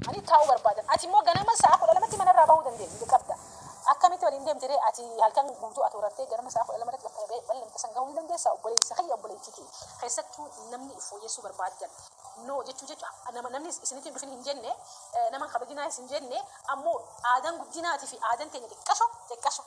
ani taa'uu barbaadan ati immoo ganama sa'a 12 manarraa bahuu dandeenya qabda akkamitti waliin deemtee ati halkan guutuu ati horattee ganama sa'a 12 bakka bal'amta san gahuu dandeessaa obboleessa kiyya obboleettii kee keessattuu namni fooyyessuu barbaadan no jechu namni isinitti dhufin hin jenne nama kabajinaa isin jenne ammoo aadaan guddinaatii fi aadaan teenya xiqqasho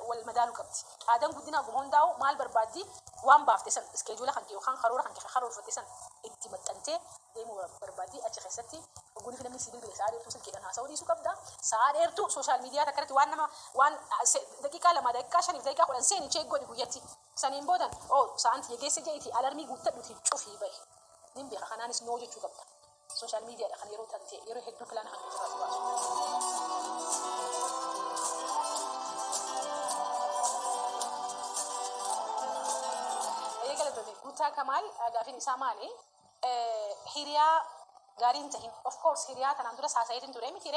wal madaaluu qabdi aadaan guddinaa guma hundaa'u maal barbaaddi waan baafte san iskeejuula kan yookaan karoora kan karoorfatte san itti maxxantee deemuu barbaaddi achi keessatti oguun fi namni sibiil bilee sa'a dheertuu silkeedhaan haasa'uu dhiisuu qabda sa'a dheertuu sooshaal miidiyaa takkarratti waan daqiiqaa 2 daqiiqaa 5 daqiiqaa 10 seeni cheek godhi guyyatti saniin boodan sa'anti yegeesse jeeti alarmii guuttadhuuti cufii bahi nin beeka kanaanis noo jechuu qabda sooshaal miidiyaadha kan yeroo tante yeroo hedduu filaan kan jiraatu baasu. Guutaa Kamaal gaafin isaa maali? Hiriyaa gaariin tahin of course hiriyaa tanaan dura haasa'iitiin ture miti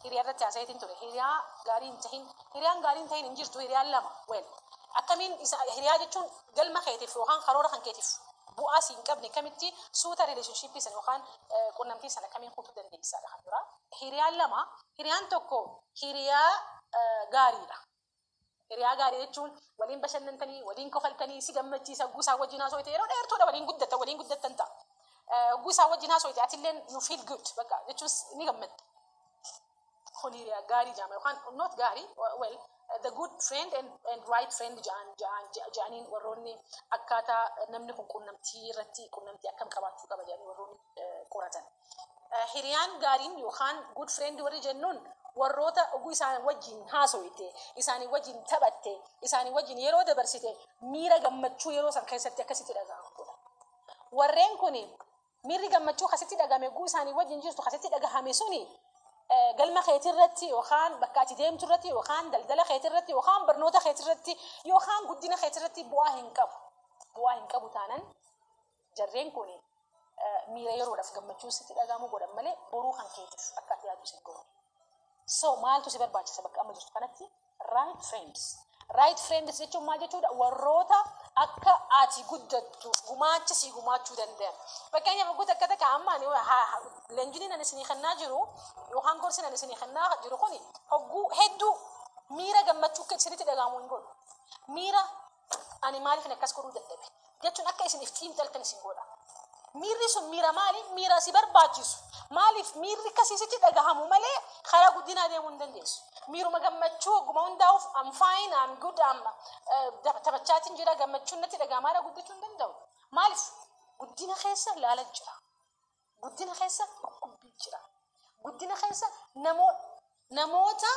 hiriyaa irratti haasa'iitiin ture hiriyaa gaariin tahin hiriyaan gaariin tahin hin jirtu hiriyaan lama wel akkamiin hiriyaa jechuun galma keetiif yookaan karoora kan keetiif bu'aa siin qabne kamitti suuta relationshipii san yookaan qunnamtii sana akkamiin kutuu dandeessaadha kan dura hiriyaan lama hiriyaan tokko hiriyaa gaariidha. Hiriyaa gaarii jechuun waliin bashannantanii waliin kofaltanii si gammachiisa guusaa wajjin haasofte yeroo dheertuudha waliin guddattan ta'a. Guusaa wajjin haasofte atilleen you feel good bakka jechuun ni gammadda. Kun hiriyaa gaarii jaama yookaan not gaarii well the good friend and right friend jaaniin warroonni akkaataa namni kun qunnamtii irratti qunnamtii akkam qabaachuu qaba jaanii warroonni qoratan. Hiriyaan gaariin yookaan good friend warri jennuun warroota oguu isaan wajjin haasofte isaanii wajjin taphatte isaanii wajjin yeroo dabarsite miira gammachuu yeroo san keessatti akkasitti dhaga'amudha. Warreen kun miirri gammachuu akkasitti dhagahame oguu isaanii wajjin jirtu akkasitti dhagahame suni galma keetirratti yookaan bakka ati deemtu irratti yookaan daldala keetirratti yookaan barnoota keetirratti yookaan guddina keetirratti bu'aa hin qabu taanan jarreen kun miira yeroodhaaf gammachuu sitti dhagahamu godhan malee boruu kan keetiif akka ati yaadu sin godhu. So maaltu si barbaachisa bakka amma jirtu kanatti right friends. Right friends jechuun maal jechuudha warroota akka ati guddattu gumaacha si gumaachuu danda'an. Fakkeenyaaf waggoota akka takka amma leenjiin ani isinii kennaa jiru yookaan gorsi ani isinii kennaa jiru kuni hogguu hedduu miira gammachuu akka isinitti dhagahamu hin godhu. Miira ani maaliif akkas godhuu dadhabe jechuun akka isin iftiin taltan isin godha. Miirri sun miira maali? Miira si barbaachisu. Maaliif miirri akkasitti dhagahamu malee karaa guddinaa deemuu hin dandeessu. Miiruma gammachuu ogguma hundaa'uuf I'm fine, I'm good, taphachaatiin jira gammachuun natti dhagahamaadha guddachuu hin danda'u. Maaliif guddina keessa laala jira. Guddina keessa dhukkubbii jira. Guddina keessa namoota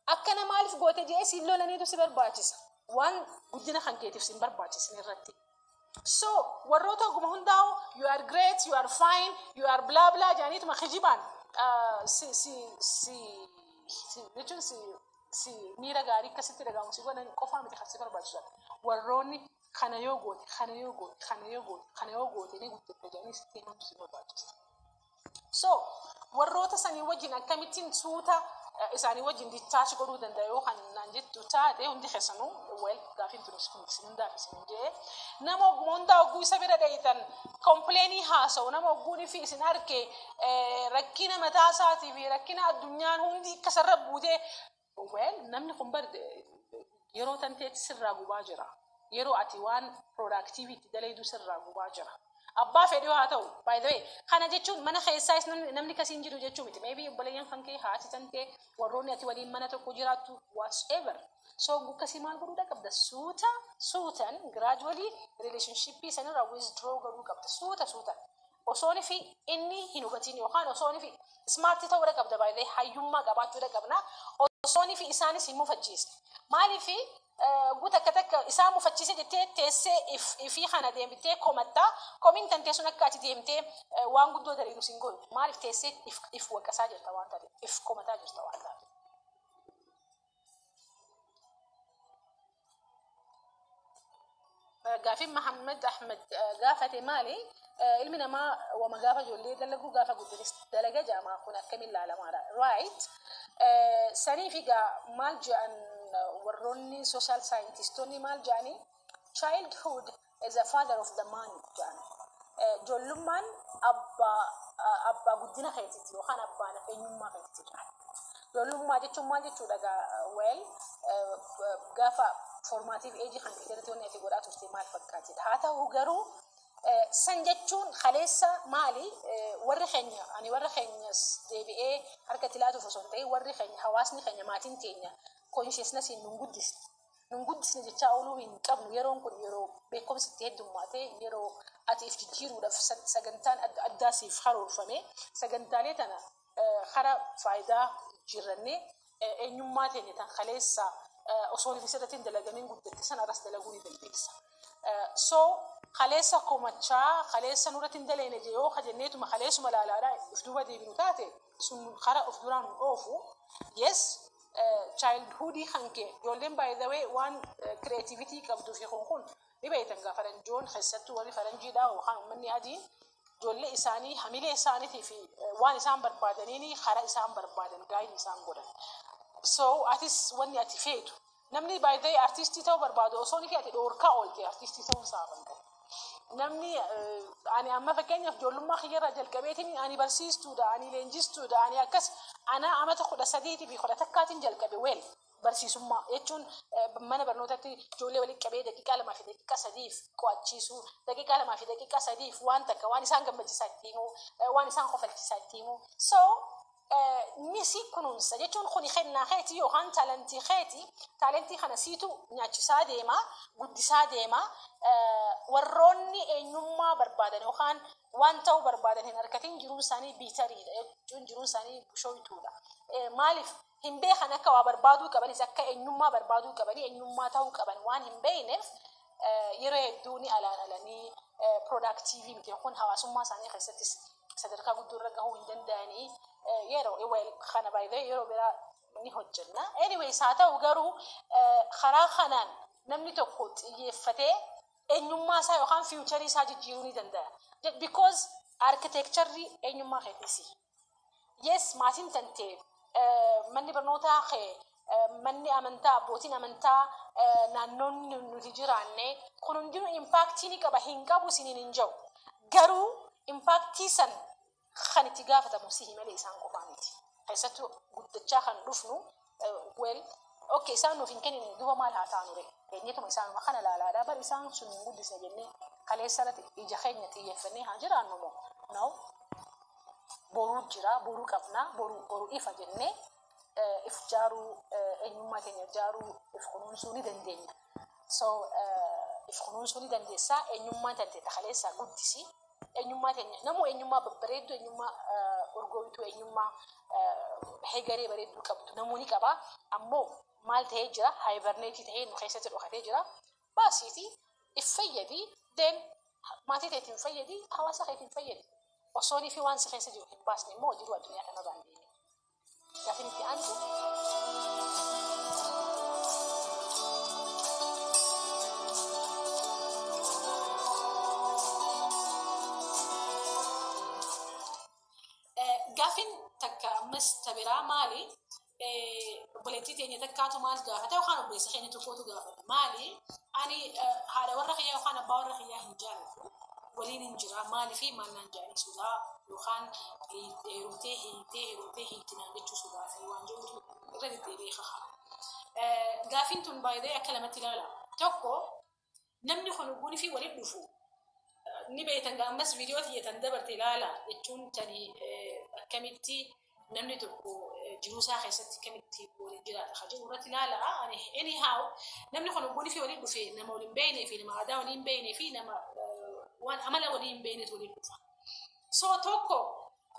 akkana maaliif goote jee siin lolaniitu si barbaachisa. Waan guddina kan keetiif sin barbaachisan irratti. So warroota oguma hundaa'u you are great, you are fine, you are blah blah jaaniituma kijibaan jechuun si miira gaarii akkasitti dhagahamu si godhan qofaa miti kan si barbaachisan. Warroonni kana yoo goote ni guddatte jaanii sitti himamtu si barbaachisa. So warroota sanii wajjin akkamittiin suuta isaanii wajjin dittaachi godhuu danda'a yoo kan naan jettu taate hundi keessanuu wel gaafiin tunis kun isin hundaaf isin jee nama hundaa ogguu isa bira dhayitan kompleenii haasa'u nama ogguun fi isin arke rakkina mataa isaatii fi rakkina addunyaan hundi akkasarra buutee wel namni kun bar yeroo tanteetti sirraa gubaa jira yeroo ati waan productivity daleedu sirraa gubaa jira. Abbaa fedhii haa ta'u by the way kana jechuun mana keessaas namni kasiin jiru jechuu miti maybe obboleeyyan kan kee haati tantee warroonni ati waliin mana tokko jiraattu whatever so akkasii maal godhuu qabda suutan gradually relationshipii sanirraa withdraw godhuu qabda suutan osooni fi inni hin hubatiin yookaan osooni fi smartii ta'uu qabda by the way hayyummaa qabaachuu qabna osooni fi isaanis hin mufachiisne maaliif guuta akka isaa mufachiise jettee teessee ifi kana deemtee komatta komin tantee sun akka ati deemtee waan guddoo dariiru sin godhu maaliif teessee if waqasaa jirta waan ta'eef if komataa jirta waan ta'eef. Gaafin Muhammad Ahmed gaafate maali ilmi namaa wama gaafa ijoollee dalagu gaafa guddinis dalaga jaamaa kun akkamiin laalamaadha right saniif egaa maal jedhan warroonni social scientistoonni maal jedhani childhood is a father of the man jedhan Jollummaan abbaa guddina keetiiti yookaan abbaan eenyummaa keetiiti. Jollummaa jechuun maal jechuudha gaafa formaatiif eejii kan keessatti wanni ati godhaa turte maal fakkaatedha. Haa ta'u garuu san jechuun kaleessa maali warri keenya ani warri keenyas deebi'ee harka tilaatuuf osoo hin ta'in warri keenya hawaasni keenya maatiin keenya consciousness nun guddisne jechaa ooluu hin qabnu. Yeroon kun yeroo beekumsi itti heddummaatee yeroo ati if jijjiiruudhaaf sagantaan addaa siif haroorfame sagantaalee tana kara faayidaa jijjiirrannee eenyummaa teenya tan kaleessa osoo sirratti hin dalagamiin guddatte sana irras dalaguu ni dandeessa. So kaleessa komachaa kaleessa nurratti hin daleene yoo kajenneetuma kaleessuma laalaadhaa if duuba deebinu taate sun kara of duraan oofu. Yes, childhood hanke ijoolleen by the way waan creativity qabduu fi kun ni beektan gaafa faranjoon keessattuu warri faranjiidhaa yookaan uummanni adiin ijoollee isaanii hamilee isaaniitii fi waan isaan barbaadaniini kara isaan barbaadan gaa'in isaan godhan. So atis wanni ati feetu namni by the way artistii ta'uu barbaadu osoo ni fi ati dhoorkaa oolte artistii ta'uu saaban qabu. Namni ani amma fakkeenyaaf ijoollummaa kiyyarraa jalqabeetiin ani barsiistuudha ani leenjistuudha ani akkas ana amata 13 fi 11 jalqabe weel barsiisummaa jechuun mana barnootatti ijoollee waliin qabee daqiiqaa 2 fi daqiiqaa 3 qo'achiisuu daqiiqaa 2 fi daqiiqaa 3 waan takka waan isaan gammachiisaa itti himu waan isaan kofalchiisaa itti himu. So nisi kunuunsa jechuun kuni kennaa keetii yookaan taalentii keetii taalentii kana siitu nyaachisaa deema guddisaa deema. Warroonni eenyummaa barbaadan yookaan waan ta'uu barbaadan hin argatin jiruun isaanii biitariidha jechuun jiruun isaanii bushooytuudha. Maaliif hin beekan akka waa barbaaduu qabanis akka eenyummaa barbaaduu qabanii eenyummaa ta'uu qaban waan hin beekneef yeroo hedduu ni alaalanii productiivii miti kun hawaasummaa isaanii keessattis sadarkaa guddoorra gahuu hin danda'anii yeroo kana baay'ee yeroo biraa ni hojjenna. Anyways haa ta'u garuu karaa kanaan namni tokko xiyyeeffatee eenyummaa isaa yookaan fiicharii isaa jijjiiruu ni danda'a. Because architecture eenyummaa keetiisi. Yes, maatiin tantee manni barnootaa kee manni amantaa abbootiin amantaa naannoon nuti jiraanne kun hundinuu impaaktii ni qaba hin qabu siniin hin jiru. Garuu impaaktii san kan itti gaafatamu si malee isaan qofaa miti. Keessattuu guddachaa kan dhufnu okay isaan nuuf hin kennine duuba maal haa taanu ree keenyatuma isaanuma kana laalaadhaa bar isaan sun hin guddisne jennee kaleessarratti ija keenya xiyyeeffannee haa jiraannu moo no boruu jira boruu qabna boruu ifa jennee if jaaruu eenyummaa keenya jaaruu if kunuunsuu ni dandeenya. So if kunuunsuu ni dandeessaa eenyummaa tante kaleessaa guddisi eenyummaa keenya namuu eenyummaa babbareeddu eenyummaa urgooytu eenyummaa heegaree bareeddu qabdu namuu ni qaba ammoo maal ta'ee jira haayibarneetii ta'ee nu keessatti dhokatee jira baasiitii if fayyadii then maatii keetiin fayyadii hawaasa keetiin fayyadii osoonii fi waan si keessa jiru hin baasne immoo jiru addunyaa kana baandee gaafin itti aantu. Gaafin takka ammas tabiraa maali obboleettii teenya takkaatu maal gaafata yookaan obboleessa keenya tokkootu gaafata maali ani haadha warra kiyyaa yookaan abbaa warra kiyyaa hin jaalatu waliin hin jira maali fi mannaan jaalisuudha yookaan heerumtee hiitinaan jechuusuudhaa fi waan jirutu irra deddeebi'ee kaha. Gaafin tun baay'ee akka lamatti ilaala tokko namni kun ogguunii fi waliin dhufu ni beektan ammas viidiyoo tiyyatan dabarte ilaala jechuun tani akkamitti namni tokko jiruusaa keessatti akkamitti waliin jiraata haa jiru irratti ilaala. Anyhow namni kun ogguunii fi waliin dhufe nama waliin beeknee fi nama aadaa waliin beeknee fi nama waan amala waliin beeknetu waliin dhufa. So tokko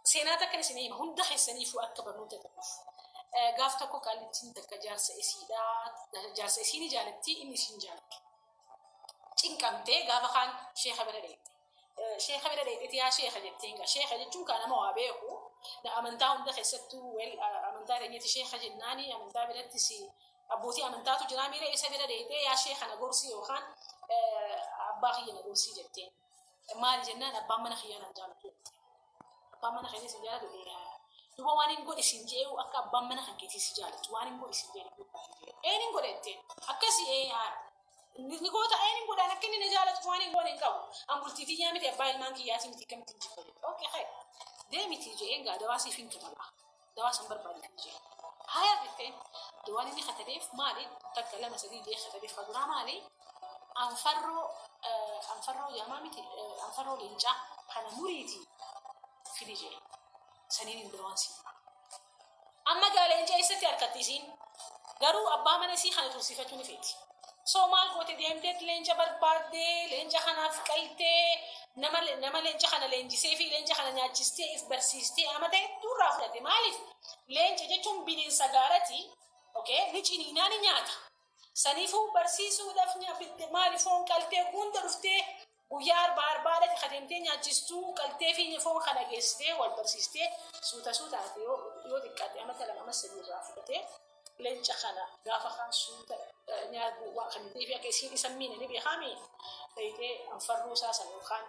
seenaa takkan isin hima hunda keessaniifuu akka barnoota ta'uuf. Gaaf tokko qaalittiin takka jaarsa isiin jaalatti inni isin jaalatu. Cinqamtee gaafa kaan sheekha bira deemte. Sheekha bira deemte yaa sheekha jettee egaa sheekha jechuun kan nama waa beeku amantaa hunda keessattuu amantaa keenyatti sheekha jennaani amantaa birattis abbootii amantaatu jira miira isa bira deemte yaa sheekha na gorsii yookaan abbaa kiyya na gorsii jettee maali jennaan abbaan mana kiyya na jaalatu abbaan mana kiyya si jaalatu duuba waan hin godhe isin jee'u akka abbaan mana kan keetii si jaalatu waan hin godhe isin jee'u hin godhette akkasii نقول أين نقول أنا كني نجالة فواني نقول إنكو أم قلتي تيجي متى أبايل مانكي ياتي متى كم تيجي أوكي خير ده متى جاي قاعد دواسي فين كتلا دواس أمبر بالي تيجي هاي بتين دواني ني ختلف مالي تكلم سدي دي ختلف فدنا مالي أنفرو يا مامتي أنفرو لينجا أنا مريتي في دي سنين دواسي أما قال إنجا يستي أركتيسين قالوا أبا منسي خانة توصيفتوني فيتي سومال قوتي ديمتت لينجا بربادي لينجا خانا فكالتي نما لينجا خانا لينجي سيفي لينجا خانا نياتشستي إف برسيستي أما تاي دورا فلاتي مالف لينجا جتون بنين سغارتي أوكي نيجي ناني نياتا سنيفو برسيسو دفنيا مالي فون كالتي قوند رفتي ويار باربارة خدمتي نياتشستو كالتي في نفون خانا جيستي والبرسيستي سوتا يو دكاتي أما تلا أما سبيل رافلتي لينجا خانا غافا خان سوتا نيابو واخن ديفيا كيسين يسميني نبي خامي تيتي انفرو ساسا وخان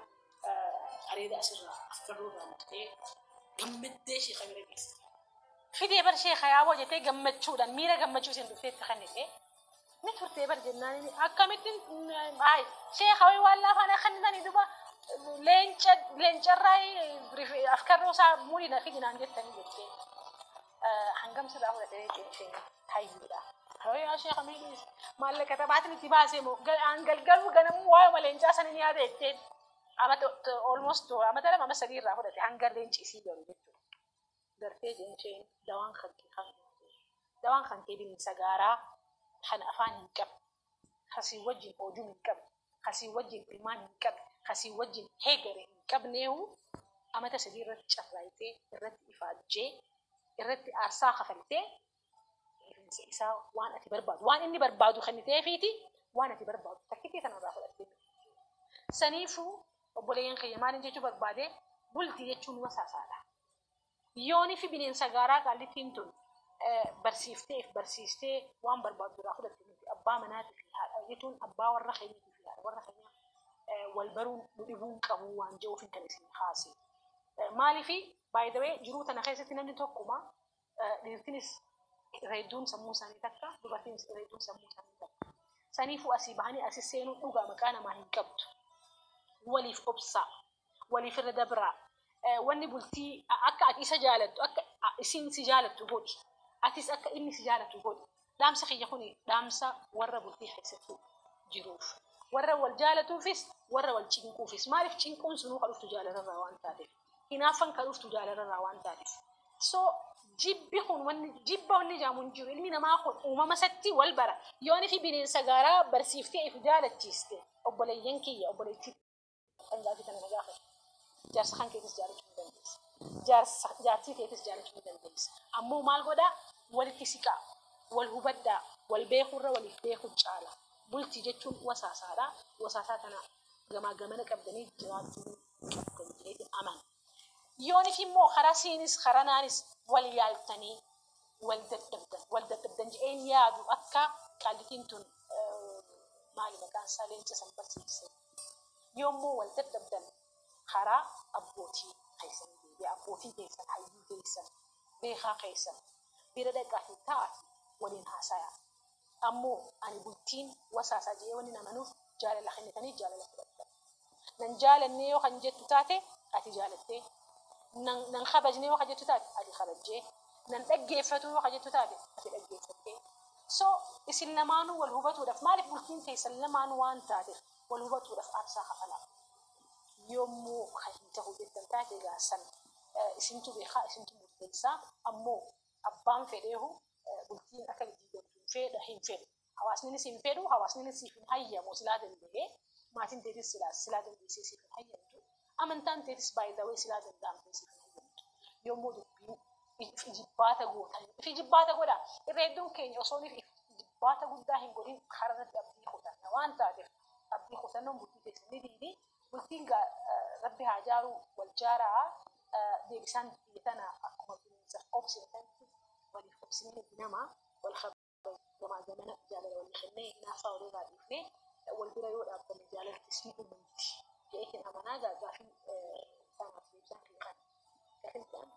اريد اسر افكرو رامتي غمدشي خبير كيس فيدي بر شيخ يا وجهتي غمچودان ميرا غمچو سين دفيت خنيتي نتورتي بر جناني اكامتين هاي شيخ وي والله انا خنني دوبا لينجا راي افكرو سا مولينا فيدي عندي تاني جتي هنقم سدا ولا تيتي هاي بدا يا شيخ ميليس مالك كتباتني تباسي مو قلقلو غنم واي مالنجا سنين يا ديت اما almost اما ترى ما سرير راهو دتي هانغر لينج سي دورو درتي جنشين دوان خنتي بين سغارا حن افان كب خسي وجه اوجم كب خسي وجه بمان كب خسي وجه هيجر كب نيو اما تسرير تشرايتي رت افاجي رت ارسا خفلتي إنسان وأنا تبرباد وأنا إني بربادو خنيتي فيتي وأنا تبرباد تكتي أنا راح أقول سنيفو وبولين خيمان إنتي تبربادة بولتي يجون وساسالا يوني في بنين سجارة قال تيمتون برسيفتي وان بربادو راح أقول أبا منات فيها يتون أبا ورا خيمتي فيها ورا خيمة والبرون بديبون كهوان جو في كنيسة خاصي مالي في باي ذا واي جروت أنا خيسة تنين توكما ليرتنس ريدون سمو ساني تكا دوباتين ريدون سمو ساني تكا سانيفو أسيباني أسيسينو دوغا مكانا ما هنكبت ولي في أبصا ولي في الردبرا واني بلتي أكا أكي سجالت أكا إسين سجالت تقولي أتيس أكا إني سجالت تقولي دامسا خيخوني دامسا ورا بلتي حيثتو جروف ورا والجالتو فيس ورا والجينكو فيس مارف جينكون سنو خلوفتو جالة الروان تاريف هنافن خلوفتو جالة الروان تاريف so جيبي خون ون جيبا وني جامون جيو إلمي نما خون وما مسكتي والبرا يوني في بين سجارة برسيفتي إفجالة تيستي أبولي ينكي أبولي تي أنجازي كنا نجاح جارس خان كيتس جارش مدندس جارتي كيتس جارش مدندس أمو مال غدا والكسيكا والهبدا والبيخورة والبيخو جالا بولتي جتون وساساتنا جمانا كبدني جواتو كبدني أمان يوني في مو خراسينس خرانانس واليالتني والدتبدن جين يادو أكا كالتينتون مالي مكان سالين جسم برسيسي يوم مو والدتبدن خرا أبوتي خيسن بي أبوتي كيسن حيو كيسن بيخا كيسن بيردك أحيطاتي ولين هاسايا أمو أني بوتين وساسا جي وننا منوف جال لخنتني جال لخنتني ننجال النيو خنجت تاتي أتي جالتي نن خبجني وخجت تاتي أتي خبجي نن دقيفتو وخجت تاتي أتي دقيفتي سو إسلمانو والهبتو دف مالك بوتين تيسلمانو وان تاتي والهبتو دف أرسا خفلا يومو خنته جدا تاتي غاسن إسنتو بيخا إسنتو مدلسا أمو أبان فيديهو بوتين أكل جيدو فيد حين فيد حواسني نسين فيدو حواسني نسين هيا موسلاد اللي ما تنتهي سلاد اللي سيسي هيا أمن تنتهي باي ذا وي سلاد الدام سيسي هيا يومو دبيو في جباتا غوتا في جباتا غودا يريدون كيني وصوني في جباتا غودا هنقولين خرجت أبدي خوتا نوان تعرف أبدي خوتا نوم بوتي تسني دي بوتين ربي هاجارو والجارة ديبسان يتنا أكمل من قبس يتنتي ولي قبسين الدنما والخبر جماعة زمانة جالة والخنة نافع ولغا ديفنة والبرا يود أبدا جالة تسمي المنتي جايكن أمانا جا في سامة ديبسان في خان كفين كان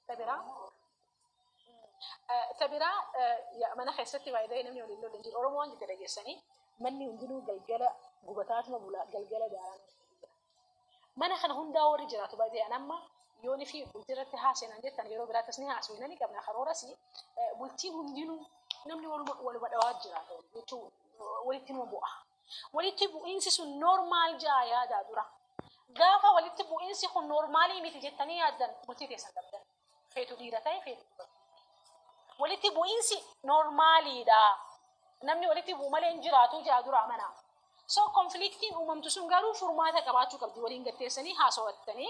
تبرا تبرا يا من خيستي وايدي نمني ولله لنجر أورمون جت رجسني مني وندلو جلجلة قبطات ما بولا جلجلة داران من خن هون داور جراتو بدي أنا ما يوني في بلترة هاسين عندي تنيرو برا تسني هاسوينني قبل خرورسي بلتي هندينو نمني ولا بدوات جراتو يتو ولتي مبوع ولتي بوينسي سو نورمال جايا دادورا غافا ولتي بوينسي خو نورمالي ميتي جتني أدن بلتي تسندبدن فيتو ديرتاي فيتو ولتي بوينسي نورمالي دا نمني ولتي بو مالين جراتو جادورا منا سو كونفليكتين وممتو سنغارو فرماتا قباتو قبدي ولين قتيسني هاسوتني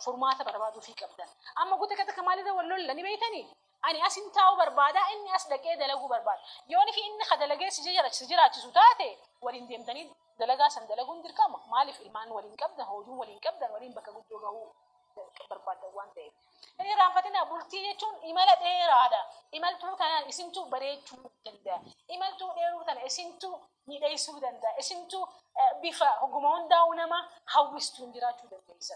فرماتا بربادو في قبدن اما قلت كتا كمالي دا ولول لني بيتني اني اسنتاو بربادا اني اسدقي دلغو برباد يوني في اني خدلغي سجرات سوتاتي ولين ديمتني دلغا سندلغو ندير كما مالي في المان ولين قبدن هوجو ولين قبدن ولين بكا قدوغو برباد وان دي اني رانفتنا بولتي يچون ايمال ديرادا ايمال تو كان اسنتو بريچو دندا ايمال تو ديرو تن اسنتو نيداي سودندا اسنتو بيفا هغمون داونما حوستو نديراتو دندا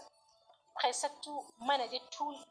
خيستو منجتون